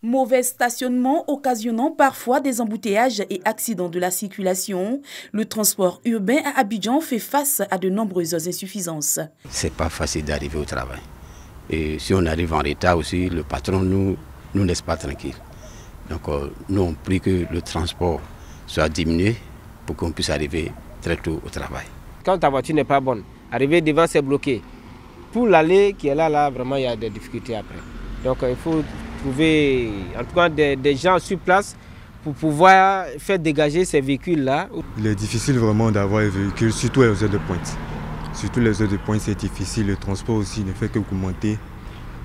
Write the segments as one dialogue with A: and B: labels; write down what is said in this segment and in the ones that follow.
A: Mauvais stationnement occasionnant parfois des embouteillages et accidents de la circulation, le transport urbain à Abidjan fait face à de nombreuses insuffisances.
B: C'est pas facile d'arriver au travail. Et si on arrive en retard aussi, le patron nous laisse pas tranquille. Donc nous on prie que le transport soit diminué pour qu'on puisse arriver très tôt au travail.
C: Quand ta voiture n'est pas bonne, arriver devant c'est bloqué. Pour l'aller qui est là, vraiment il y a des difficultés après. Donc il faut trouver en tout cas des gens sur place pour pouvoir faire dégager ces véhicules-là.
D: Il est difficile vraiment d'avoir un véhicule, surtout les heures de pointe. Surtout les heures de pointe, c'est difficile. Le transport aussi ne fait que augmenter.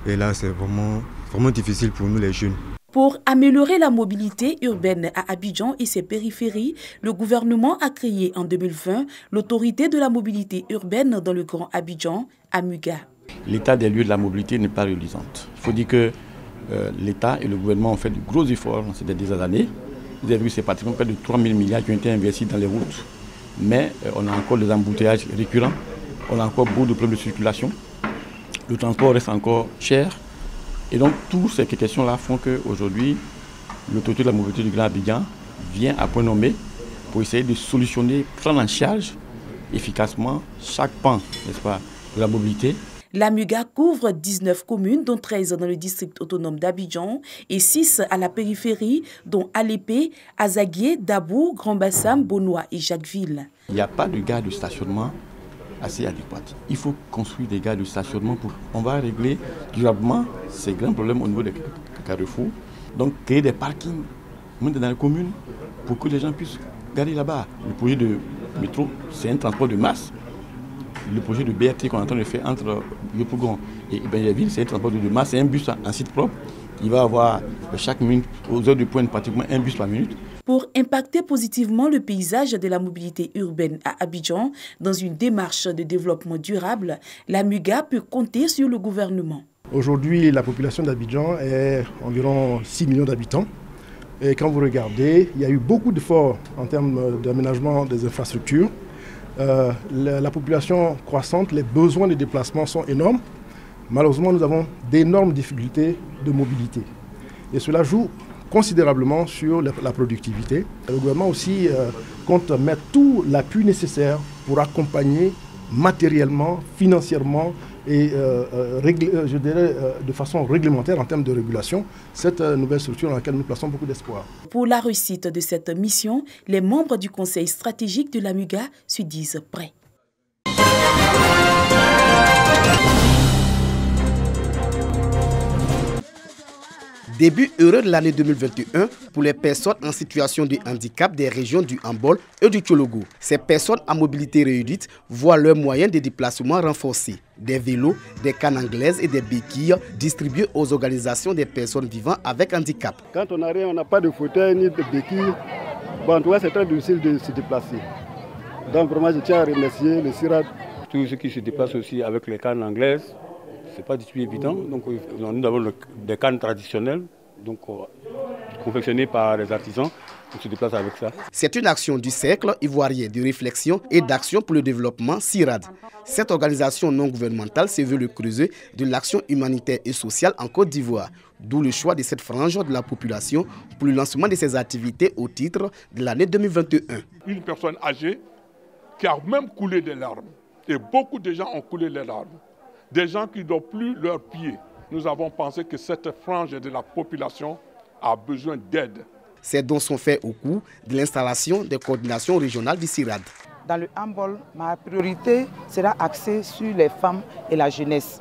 D: Et là, c'est vraiment difficile pour nous les jeunes.
A: Pour améliorer la mobilité urbaine à Abidjan et ses périphéries, le gouvernement a créé en 2020 l'autorité de la mobilité urbaine dans le Grand Abidjan, AMUGA.
E: L'état des lieux de la mobilité n'est pas reluisant. Il faut dire que l'État et le gouvernement ont fait de gros efforts dans ces dernières années. Vous avez vu, c'est pratiquement près de 3 000 milliards qui ont été investis dans les routes. Mais on a encore des embouteillages récurrents, on a encore beaucoup de problèmes de circulation. Le transport reste encore cher. Et donc, toutes ces questions-là font qu'aujourd'hui, l'autorité de la mobilité du Grand Abidjan vient à point nommé pour essayer de solutionner, prendre en charge efficacement chaque pan, n'est-ce pas, de la mobilité.
A: L'AMUGA couvre 19 communes, dont 13 dans le district autonome d'Abidjan et 6 à la périphérie, dont Alépé, Azaguié, Dabou, Grand Bassam, Bonois et Jacquesville.
E: Il n'y a pas de gare de stationnement assez adéquate. Il faut construire des gares de stationnement pour on va régler durablement ces grands problèmes au niveau des carrefours. Donc créer des parkings dans les communes pour que les gens puissent garer là-bas. Le projet de métro, c'est un transport de masse. Le projet de BRT qu'on est en train de faire entre Yopougon et Benjaville, c'est un transport de masse, c'est un bus en site propre. Il va avoir chaque minute, aux heures de pointe, pratiquement un bus par minute.
A: Pour impacter positivement le paysage de la mobilité urbaine à Abidjan, dans une démarche de développement durable, l'AMUGA peut compter sur le gouvernement.
F: Aujourd'hui, la population d'Abidjan est environ 6 millions d'habitants. Et quand vous regardez, il y a eu beaucoup d'efforts en termes d'aménagement des infrastructures. La population croissante, les besoins de déplacement sont énormes. Malheureusement, nous avons d'énormes difficultés de mobilité. Et cela joue considérablement sur la productivité. Le gouvernement aussi compte mettre tout l'appui nécessaire pour accompagner matériellement, financièrement et je dirais de façon réglementaire en termes de régulation cette nouvelle structure dans laquelle nous plaçons beaucoup d'espoir.
A: Pour la réussite de cette mission, les membres du conseil stratégique de l'AMUGA se disent prêts.
G: Début heureux de l'année 2021 pour les personnes en situation de handicap des régions du Hambol et du Tchologo. Ces personnes à mobilité réduite voient leurs moyens de déplacement renforcés. Des vélos, des cannes anglaises et des béquilles distribués aux organisations des personnes vivant avec handicap.
H: Quand on arrive, on n'a pas de fauteuil ni de béquilles. Bon, en tout cas, c'est très difficile de se déplacer. Donc vraiment, je tiens à remercier le CIRAD.
E: Tous ceux qui se déplacent aussi avec les cannes anglaises, ce n'est pas du tout évident. Donc, nous avons des cannes traditionnelles, donc confectionnées par les artisans. On se déplace avec ça.
G: C'est une action du Cercle ivoirien de réflexion et d'action pour le développement CIRAD. Cette organisation non gouvernementale se veut le creuset de l'action humanitaire et sociale en Côte d'Ivoire. D'où le choix de cette frange de la population pour le lancement de ses activités au titre de l'année 2021.
I: Une personne âgée qui a même coulé des larmes. Et beaucoup de gens ont coulé les larmes. Des gens qui n'ont plus leurs pieds. Nous avons pensé que cette frange de la population a besoin d'aide.
G: Ces dons sont faits au cours de l'installation des coordinations régionales du CIRAD.
J: Dans le handball, ma priorité sera axée sur les femmes et la jeunesse.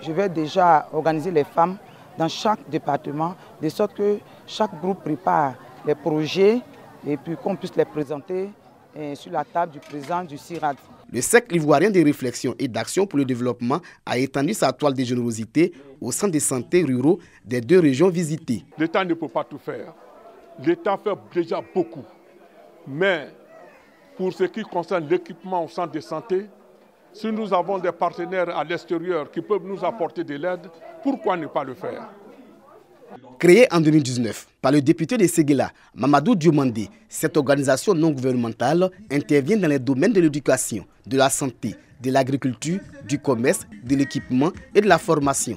J: Je vais déjà organiser les femmes dans chaque département, de sorte que chaque groupe prépare les projets et puis qu'on puisse les présenter sur la table du président du CIRAD.
G: Le Cercle ivoirien de réflexion et d'action pour le développement a étendu sa toile de générosité au centre de santé ruraux des 2 régions visitées.
I: L'État ne peut pas tout faire. L'État fait déjà beaucoup. Mais pour ce qui concerne l'équipement au centre de santé, si nous avons des partenaires à l'extérieur qui peuvent nous apporter de l'aide, pourquoi ne pas le faire ?
G: Créée en 2019 par le député de Séguéla, Mamadou Diomandé, cette organisation non gouvernementale intervient dans les domaines de l'éducation, de la santé, de l'agriculture, du commerce, de l'équipement et de la formation.